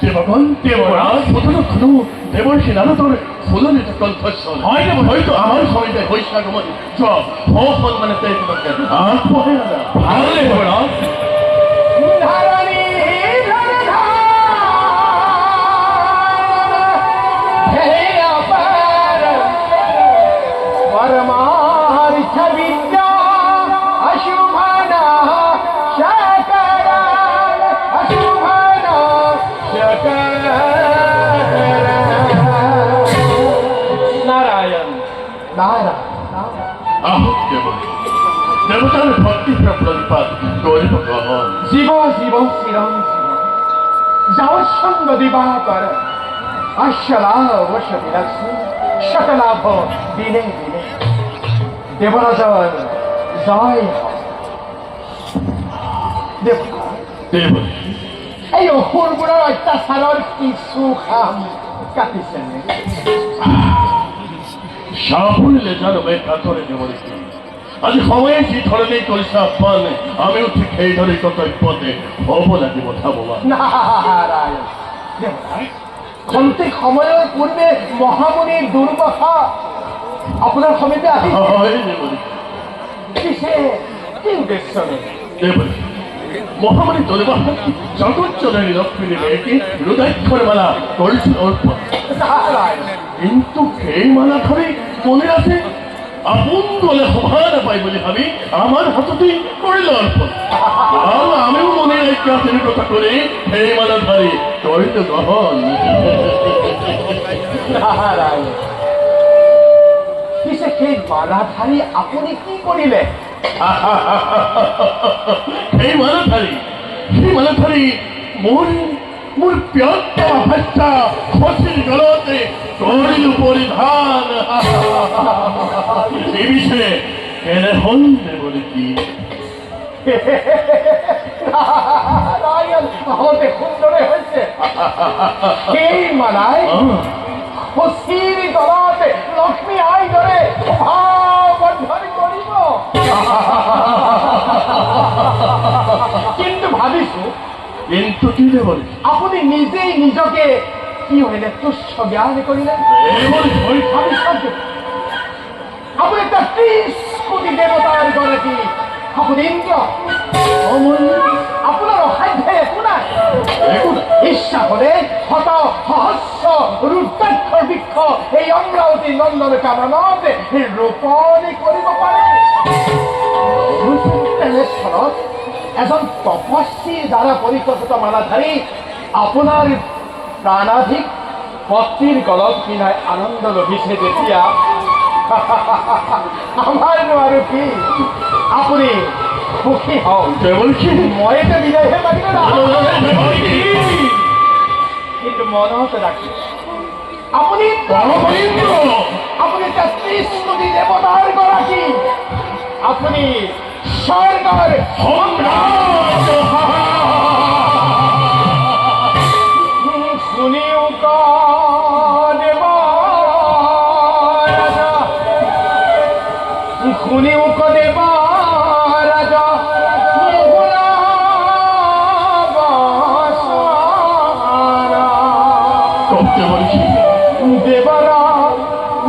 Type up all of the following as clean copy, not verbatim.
দেবগণ দেবরাজ প্রথমক্ষণ দেবর্ষি নারদর ফুলনিত কণ্ঠস্বর হয়তো আমার সমিতে বৈশাগমন সব ফল মানে তাই তোমাকে আর পড়ে না ভালো দেবরাজ দেবতার ভক্তি প্রতিপাদ গরিব গ্রহণ জীব জীব চিরম যাও সঙ্গ দিবাকর আশলাভ সবিলাসী সকলাভ দিনে দিনে দেবরাজন জয় দেব এই অসুরবোৰৰ অত্যাচাৰৰ কিছু খাম কাটিছে সাফল্যে জানবে কাতরে দেবরিকে আজ সময়ে যে ধরনের করিসা আহ্বান আমিও ঠিক এই ধরনের কর্তব্যতে হব লাগিব থাকবা নারায়ণ খন্তেক সময়ৰ পূৰ্বে মহামুনিৰ দুৰ্দশা আপোনাৰ সমিতি পিছে কি উদ্দেশ্য দেবরী মহামারী দুর্বাহা জগজ্জননী লক্ষ্মী মেয়েকে হৃদয়ক্ষর মালা করেছিল অর্পণ কিন্তু এই মালা ধরে মনে আছে আপন বলে সভা নাপাই বলে ভাবি আমার হাততেই করিল অর্পণ আমিও মনে রেখে তিনি কথা করে এই মালা ধরে করিত গ্রহণ পিছে সেই মালাধাৰী আপুনি কি কৰিলে সেই মালাধাৰী মোৰ প্ৰিয়তম ভাষা খচিৰ গলতে কৰিলো পৰিধান এই বিষয়ে কেনে হল দেবৰী কি হতে সুন্দৰে হৈছে সেই মালাই খচিৰ গলতে লক্ষ্মী আই দৰে বন্ধন কৰিব কিন্তু ভাবিছো কিন্তু কি দেবৰী আপুনি নিজেই নিজকে কি হইলে তুচ্ছ জ্ঞান কৰিলেন আপুনি এটা 30 কোটি দেৱতাৰ গৰাকী আপুনি ইন্দ্ৰ আপোনাৰ অসাধ্য একো নাই ইচ্ছা হলে শত সহস্ৰ ৰুদ্ৰাক্ষৰ বৃক্ষ এই অমৰাৱতী নন্দন কাননতে ৰোপণী কৰিব পাৰে তেনেস্থলত এজন তপস্বীৰ দ্বাৰা পৰিকল্পিত মালাধাৰী আপোনাৰ প্ৰাণাধিক পত্নীৰ গলত পিন্ধাই আনন্দ লভিছে যেতিয়া আমাৰনো আৰু কি আপুনি সুখী হওক মইতো বিদায়হে মাৰিব কিন্তু মনত ৰাখি আপুনি আপুনি 30 কোটি দেৱতাৰ গৰাকী আপুনি স্বৰ্গৰ শুনিও দেৱ ৰাজা শুনিও দেৱ ৰাজা দেৱৰা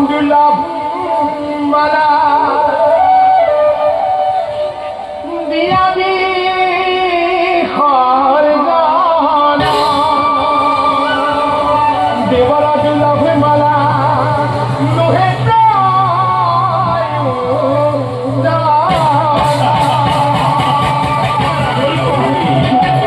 দুৰ্লভ মালা দেৱৰা দুৰ্লভ মালা